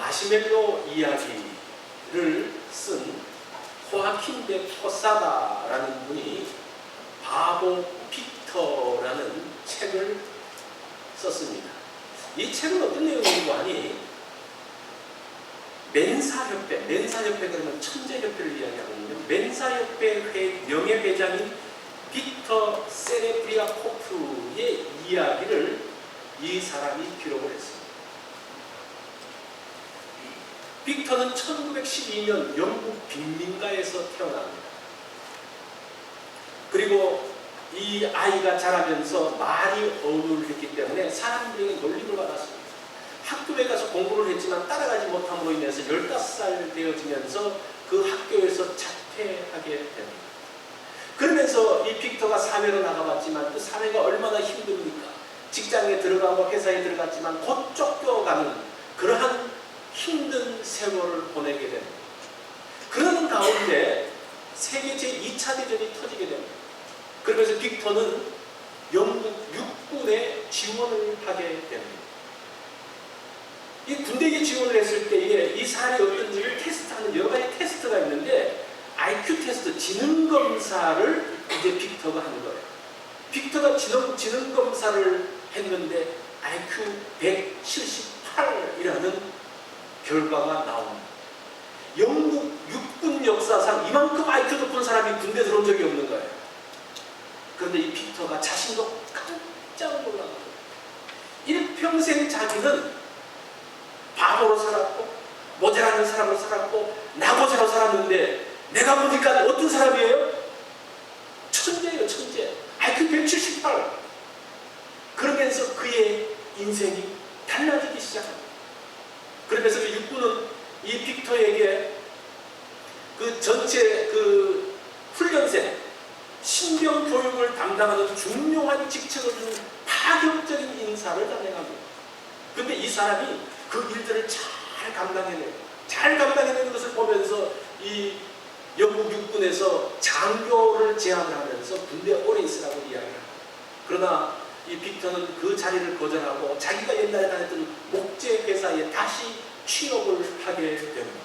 마시멜로 이야기를 쓴 호아킨 데 포사다라는 분이 바보 빅터라는 책을 썼습니다. 이 책은 어떤 내용이고 하니 멘사협회 그러면 천재협회를 이야기하거든요. 멘사협회 명예회장인 빅터 세레브리아코프의 이야기를 이 사람이 기록을 했습니다. 빅터는 1912년 영국 빈민가에서 태어납니다. 그리고 이 아이가 자라면서 말이 어눌했기 때문에 사람들에게 놀림을 받았습니다. 학교에 가서 공부를 했지만 따라가지 못함으로 인해서 15살 되어지면서 그 학교에서 자퇴하게 됩니다. 그러면서 이 빅터가 사회로 나가봤지만 그 사회가 얼마나 힘듭니까? 직장에 들어가고 회사에 들어갔지만 곧 쫓겨가는 그러한 힘든 세월을 보내게 됩니다. 그러는 가운데 세계 제2차 대전이 터지게 됩니다. 그러면서 빅터는 영국 육군에 지원을 하게 됩니다. 이 군대에 지원을 했을 때에 이 사람이 어떤지를 테스트하는 여러 가지 테스트가 있는데 IQ 테스트, 지능검사를 이제 빅터가 하는 거예요. 빅터가 지능검사를 했는데 IQ 178이라는 결과가 나옵니다. 영국 육군 역사상 이만큼 IQ 높은 사람이 군대 들어온 적이 없는 거예요. 그런데 이 빅터가 자신도 깜짝 놀란 거예요. 일평생 자기는 바보로 살았고 모자라는 사람으로 살았고 나고자로 살았는데 내가 보니까 어떤 사람이에요? 천재예요, 천재. IQ 178. 그러면서 그의 인생이 달라지기 시작합니다. 그러면서 그 육군은 이 빅터에게 그 전체 그 훈련생 신병 교육을 담당하는 중요한 직책을 주는 파격적인 인사를 단행합니다. 그런데 이 사람이 그 일들을 잘 감당해내요. 잘 감당해내는 것을 보면서 이 영국 육군에서 장교를 제안을 하면서 군대에 오래 있으라고 이야기합니다. 그러나 이 빅터는 그 자리를 거절하고 자기가 옛날에 다녔던 목재 회사에 다시 취업을 하게 됩니다.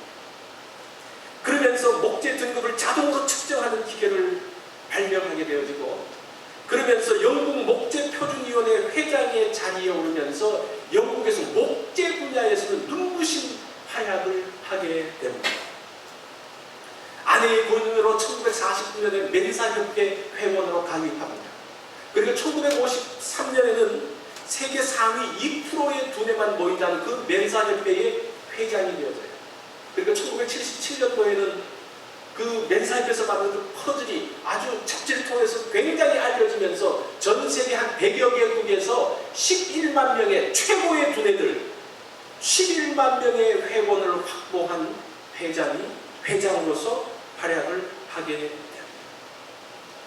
그러면서 목재 등급을 자동으로 측정하는 기계를 발명하게 되어지고 그러면서 영국 목재표준위원회 회장의 자리에 오르면서 영국에서 목재 분야에서는 눈부신 활약을 하게 됩니다. 아내의 권유로 1949년에 멘사협회 회원으로 가입합니다. 그리고 1953년에는 세계 상위 2%의 두뇌만 모이자는 그 멘사협회의 회장이 되어져요. 그리고 1977년도에는 그 멘사협회에서 만든 그 퍼즐이 아주 잡지를 통해서 굉장히 알려지면서 전 세계 한 100여 개국에서 11만 명의 최고의 두뇌들 11만 명의 회원을 확보한 회장으로서 활약을 하게 됩니다.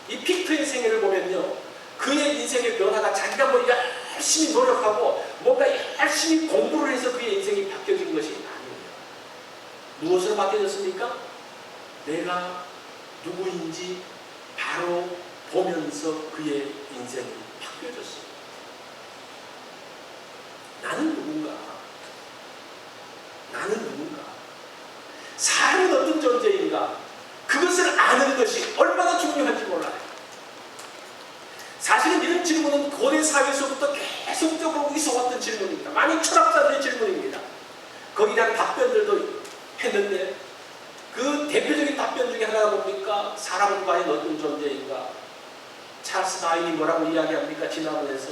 이 빅터의 생애를 보면요, 그의 인생의 변화가 자기가 뭐 열심히 노력하고 뭔가 열심히 공부를 해서 그의 인생이 바뀌어진 것이 아닙니다. 무엇으로 바뀌어졌습니까? 내가 누구인지 바로 보면서 그의 인생이 바뀌어졌습니다. 나는 누군가? 나는 누군가? 사람은 어떤 존재인가? 그것을 아는 것이 얼마나 중요한지 몰라요. 사실은 이런 질문은 고대 사회에서부터 계속적으로 있어왔던 질문입니다. 많은 철학자들의 질문입니다. 거기에 대한 답변들도 했는데 그 대표적인 답변 중에 하나가 뭡니까? 사람은 과연 어떤 존재인가? 찰스 다윈이 뭐라고 이야기합니까? 지난번에서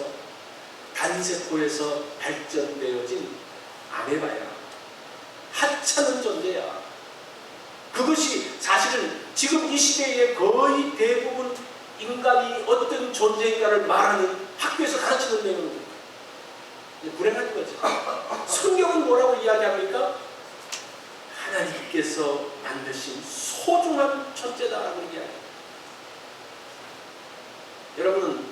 단세포에서 발전되어진 아메바야. 하찮은 존재야. 그것이 사실은 지금 이 시대에 거의 대부분 인간이 어떤 존재인가를 말하는 학교에서 가르치는 내용입니다. 불행한 거죠. 성경은 뭐라고 이야기합니까? 하나님께서 만드신 소중한 존재다라고 이야기합니다. 여러분은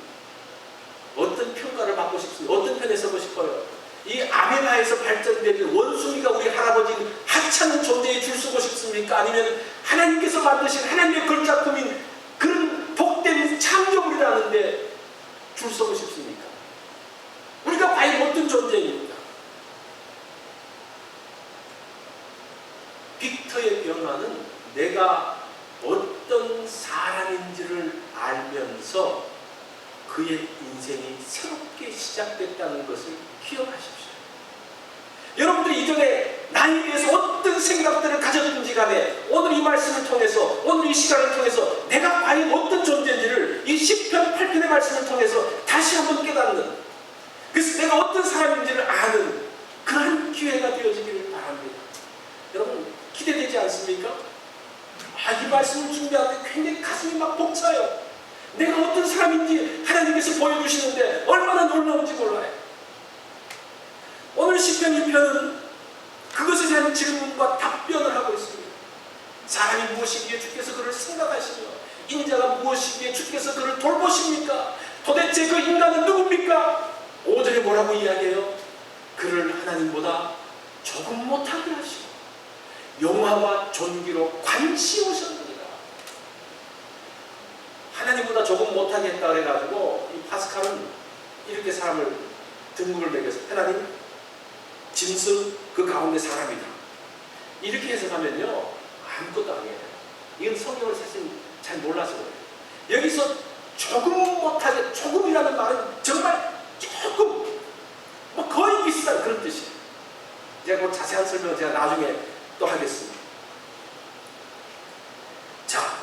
어떤 평가를 받고 싶습니까? 어떤 편에 서고 싶어요? 이 아메바에서 발전된 원숭이가 우리 할아버지인 하찮은 존재에 줄 서고 싶습니까? 아니면 하나님께서 만드신 하나님의 걸작품인 그런 복된 창조물이라는데 줄 서고 싶습니까? 우리가 과연 어떤 존재입니까? 내가 어떤 사람인지를 알면서 그의 인생이 새롭게 시작됐다는 것을 기억하십시오. 여러분들이 이전에 나에 대해서 어떤 생각들을 가졌든지 간에 오늘 이 말씀을 통해서, 오늘 이 시간을 통해서 내가 과연 어떤 존재인지를 이 시편 8편의 말씀을 통해서 다시 한번 깨닫는, 그래서 내가 어떤 사람인지를 아는 그런 기회가 되어지기를 바랍니다. 여러분 기대되지 않습니까? 이 말씀을 준비하는데 굉장히 가슴이 막 벅차요. 내가 어떤 사람인지 하나님께서 보여주시는데 얼마나 놀라운지 몰라요. 오늘 시편 2편은 그것에 대한 질문과 답변을 하고 있습니다. 사람이 무엇이기에 주께서 그를 생각하시며 인자가 무엇이기에 주께서 그를 돌보십니까? 도대체 그 인간은 누굽니까? 5절에 뭐라고 이야기해요? 그를 하나님보다 조금 못하게 하시고 영화와 존귀로 관치우셨느니라. 하나님보다 조금 못하게 했다 그래가지고 이 파스칼은 이렇게 사람을 등급을 매겨서 하나님 짐승 그 가운데 사람이다 이렇게 해석하면요 아무것도 아니에요. 이건 성경을 사실 잘 몰라서 그래요. 여기서 조금 못하게, 조금이라는 말은 정말 조금 뭐 거의 비슷한 그런 뜻이에요. 제가 그 자세한 설명은 제가 나중에 또 하겠습니다. 자,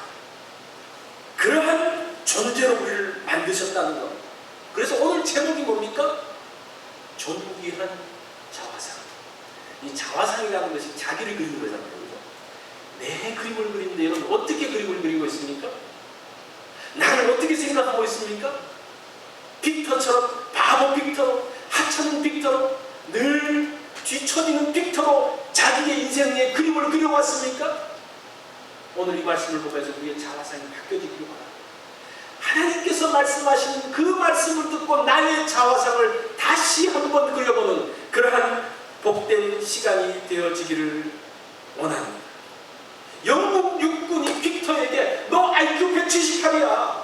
그러한 존재로 우리를 만드셨다는 것. 그래서 오늘 제목이 뭡니까? 존귀한 자화상. 이 자화상이라는 것이 자기를 그리는 거잖아요. 그렇죠? 내 그림을 그리는데 여러분 어떻게 그림을 그리고 있습니까? 나를 어떻게 생각하고 있습니까? 빅터처럼, 바보 빅터로, 하찮은 빅터로, 늘 뒤처지는 빅터로 자기의 인생의 그림을 그려왔습니까? 오늘 이 말씀을 보면서 우리의 자화상이 바뀌어지기를 바랍니다. 하나님께서 말씀하시는 그 말씀을 듣고 나의 자화상을 다시 한번 그려보는 그러한 복된 시간이 되어지기를 원합니다. 영국 육군이 빅터에게 너 IQ 178이야.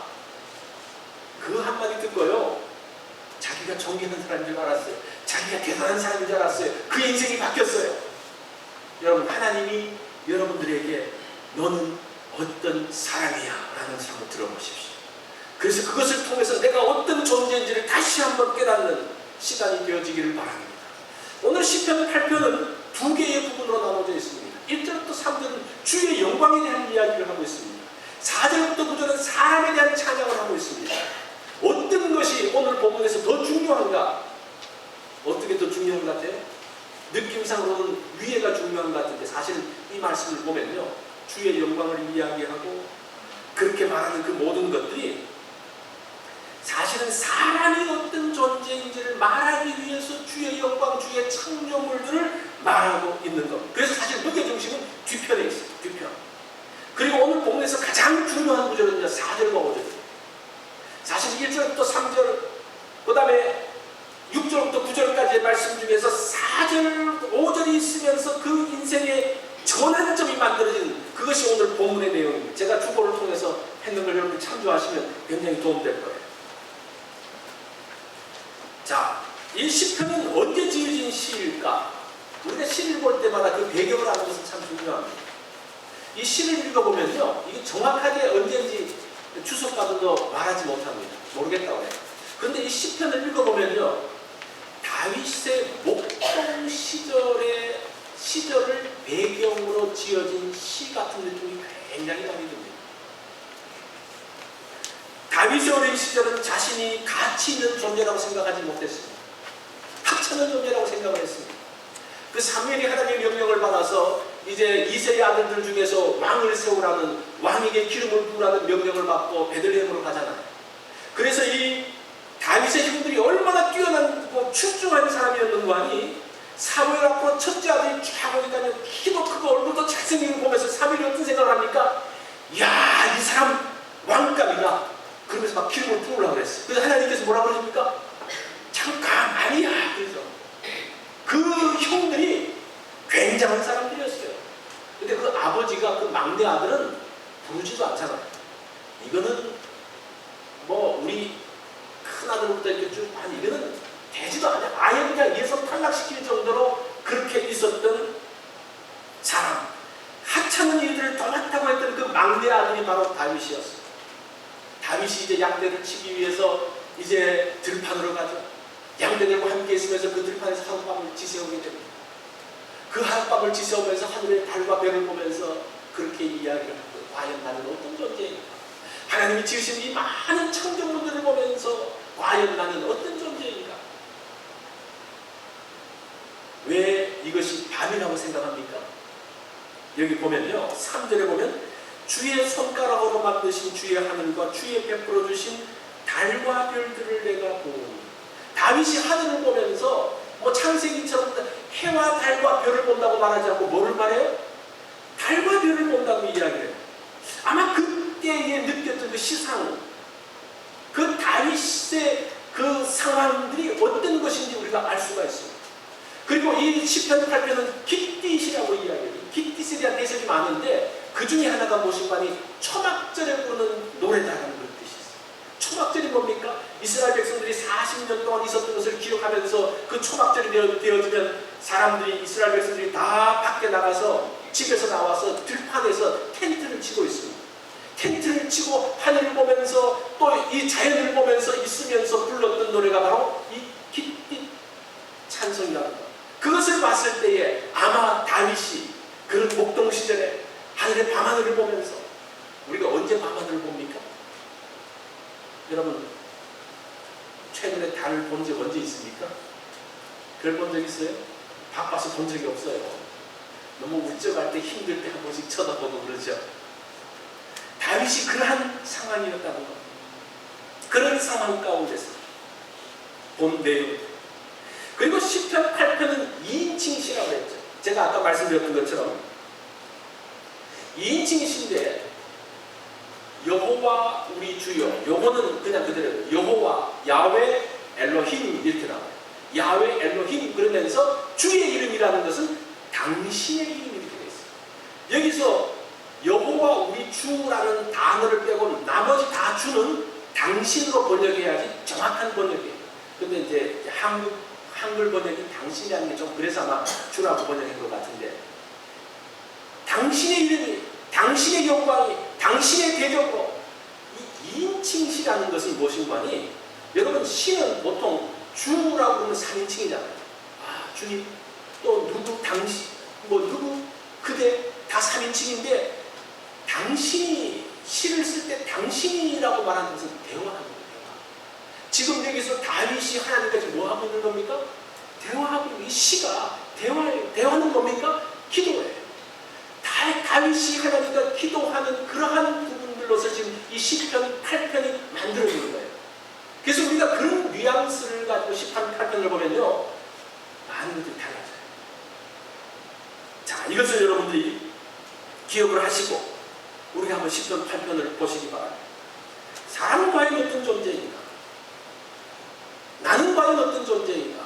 그 한마디 듣고요. 자기가 존경하는 사람인 줄 알았어요. 자기가 대단한 사람인 줄 알았어요. 그 인생이 바뀌었어요. 여러분 하나님이 여러분들에게 너는 어떤 사람이야 라는 사람을 들어보십시오. 그래서 그것을 통해서 내가 어떤 존재인지를 다시 한번 깨닫는 시간이 되어지기를 바랍니다. 오늘 시편 8편은 두 개의 부분으로 나눠져 있습니다. 1절부터 3절은 주의 영광에 대한 이야기를 하고 있습니다. 4절부터 9절은 사람에 대한 찬양을 하고 있습니다. 어떤 것이 오늘 본문에서 더 중요한가? 어떻게 더 중요한 것 같아요? 느낌상으로는 위에가 중요한 것 같은데 사실은 이 말씀을 보면요 주의 영광을 이야기하고 그렇게 말하는 그 모든 것들이 사실은 사람이 어떤 존재인지를 말하기 위해서 주의 영광, 주의 창조물들을 말하고 있는 것. 그래서 사실 무게중심은 뒤편에 있어요. 뒤편. 그리고 오늘 본문에서 가장 중요한 구절은 4절과 5절입니다. 사실 1절부터 3절, 그 다음에 6절부터 9절까지의 말씀 중에서 4절, 5절이 있으면서 그 인생의 전환점이 만들어지는 그것이 오늘 본문의 내용입니다. 제가 주보를 통해서 했는 걸 여러분들 참조하시면 굉장히 도움될 거예요. 자, 이 시편은 언제 지어진 시일까? 우리가 시를 볼 때마다 그 배경을 아는 것은 참 중요합니다. 이 시를 읽어보면요, 이게 정확하게 언제인지 추석가들도 말하지 못합니다. 모르겠다고 해요. 그런데 이 시편을 읽어보면요, 다윗의 목동 시절을 배경으로 지어진 시 같은 느낌이 굉장히 많이 듭니다. 다윗의 어린 시절은 자신이 가치 있는 존재라고 생각하지 못했습니다. 하찮은 존재라고 생각을 했습니다. 그 사무엘이 하나님의 명령을 받아서 이제 이새의 아들들 중에서 왕을 세우라는, 왕에게 기름을 부으라는 명령을 받고 베들레헴으로 가잖아요. 그래서 이 다윗의 형들이 얼마나 뛰어나고 출중한 사람이었는고 하니 사무엘 앞으로 첫째 아들이 쫙 오니까 키도 크고 얼굴도 잘생긴 걸 보면서 사무엘이 어떤 생각을 합니까? 이야, 이 사람 왕감이다. 그러면서 막 기름을 부으려고 그랬어요. 그래서 하나님께서 뭐라고 그러십니까? 잠깐 아니야. 그래서 그 형들이 굉장한 사람들이었어요. 근데 그 아버지가 그 막내 아들은 부르지도 않잖아요. 이거는 뭐 우리 큰 아들부터 이렇게 쭉 아니 이거는 되지도 않아요. 아예 그냥 예선 탈락시킬 정도로 그렇게 있었던 사람. 하찮은 모든 일들을 도맡다고 했던 그 막내 아들이 바로 다윗이었어요. 다윗이 이제 양떼를 치기 위해서 이제 들판으로 가죠. 양떼들과 함께 있으면서 그 들판에서 하룻밤을 지새우게 됩니다. 그 하룻밤을 지새우면서 하늘의 달과 별을 보면서 그렇게 이야기를 하고, 과연 나는 어떤 존재인가? 하나님이 지으신 이 많은 창조물들을 보면서 과연 나는 어떤 존재인가? 왜 이것이 밤이라고 생각합니까? 여기 보면요, 3절에 보면 주의 손가락으로 만드신 주의 하늘과 주의 베풀어 주신 달과 별들을 내가 보니. 다윗이 하늘을 보면서 뭐 창세기처럼 해와 달과 별을 본다고 말하지 않고 뭐를 말해요? 달과 별을 본다고 이야기해요. 아마 그때에 느꼈던 그 시상, 그 다윗의 그 상황들이 어떤 것인지 우리가 알 수가 있습니다. 그리고 이 시편 8편은 깃딧이라고 이야기해요. 깃딧에 대한 해석이 많은데 그 중에 하나가 무엇인가니 초막절에 부르는 노래다라는 그런 뜻이 있어요. 초막절이 뭡니까? 이스라엘 백성들이 40년 동안 있었던 것을 기억하면서 그 초막절이 되어지면 사람들이, 이스라엘 백성들이 다 밖에 나가서 집에서 나와서 들판에서 텐트를 치고 있습니다. 텐트를 치고 하늘을 보면서 또 이 자연을 보면서 있으면서 불렀던 노래가 바로 이 깃딧 찬송이라는 것. 그것을 봤을 때에 아마 다윗이 그런 목동 시절에 하늘의 밤하늘을 보면서, 우리가 언제 밤하늘을 봅니까? 여러분 최근에 달을 본 적 언제 있습니까? 별 본 적 있어요? 바빠서 본 적이 없어요. 너무 울적할 때, 힘들 때 한 번씩 쳐다보고 그러죠. 다윗이 그러한 상황이었다는 겁니다. 그런 상황 가운데서 본 내용. 그리고 시편 8편은 2인칭시라고 했죠. 제가 아까 말씀드렸던 것처럼 2인칭이신데 여호와 우리 주여, 요거는 그냥 그대로 여호와, 야훼, 엘로힘 이렇게 나와요. 야훼, 엘로힘 그러면서 주의 이름이라는 것은 당신의 이름이 이렇게 되어 있어요. 여기서 여호와 우리 주라는 단어를 빼고 나머지 다 주는 당신으로 번역해야지 정확한 번역이에요. 근데 이제 한글 번역이 당신이라는 게 좀 그래서 아마 주라고 번역한 것 같은데, 당신의 이름이, 당신의 영광이, 당신의 대적으로, 이 2인칭시라는 것은 무엇인가니, 여러분 시는 보통 주라고 그러면 3인칭이잖아요. 아, 주님, 또 누구, 당신, 뭐 누구, 그대 다 3인칭인데 당신이, 시를 쓸 때 당신이라고 말하는 것은 대화하는 거예요. 지금 여기서 다윗이 하나님까지 뭐 하고 있는 겁니까? 대화하고 있는, 이 시가 대화예요. 대화는 뭡니까? 기도예요. 다윗이 하나님과 기도하는 그러한 부분들로서 지금 이 시편 8편이 만들어지는 거예요. 그래서 우리가 그런 뉘앙스를 가지고 시편 8편을 보면요, 많은 것들이 달라져요. 자, 이것을 여러분들이 기억을 하시고 우리가 한번 시편 8편을 보시기 바랍니다. 사람은 과연 어떤 존재인가? 나는 과연 어떤 존재인가?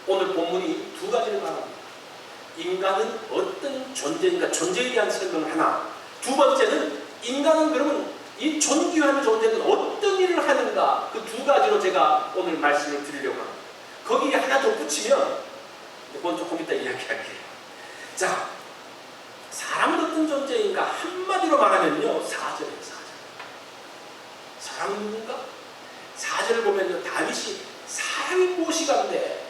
오늘 본문이 두 가지를 말합니다. 인간은 어떤 존재인가? 존재에 대한 설명을 하나, 두 번째는 인간은 그러면 이 존귀한 존재는 어떤 일을 하는가? 그 두 가지로 제가 오늘 말씀을 드리려고 합니다. 거기에 하나 더 붙이면 이건 조금 이따 이야기할게요. 자, 사람은 어떤 존재인가? 한마디로 말하면요, 4절이에요. 4절. 사람은 누군가? 4절을 보면요, 다윗이 사람이 무엇이간데,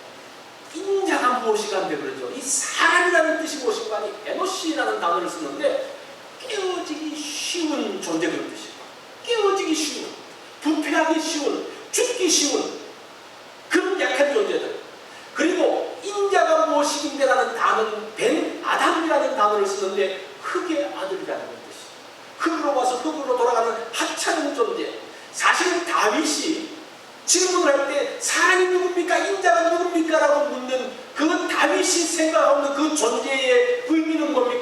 인자가 무엇이간데 그러죠. 이 사람이라는 뜻이 무엇인가 하니 에노시라는 단어를 쓰는데 깨어지기 쉬운 존재 그런 뜻이에요. 깨어지기 쉬운, 부패하기 쉬운, 죽기 쉬운 그런 약한 존재들. 그리고 인자가 무엇이긴데라는 단어는 벤 아담이라는 단어를 쓰는데 흙의 아들이라는 뜻이에요. 흙으로 와서 흙으로 돌아가는 하찮은 존재. 사실은 다윗이 질문을 할 때 사람이 누굽니까? 인자가 누굽니까? 라고 묻는 그 다윗이 생각하는 그 존재의 의미는 뭡니까?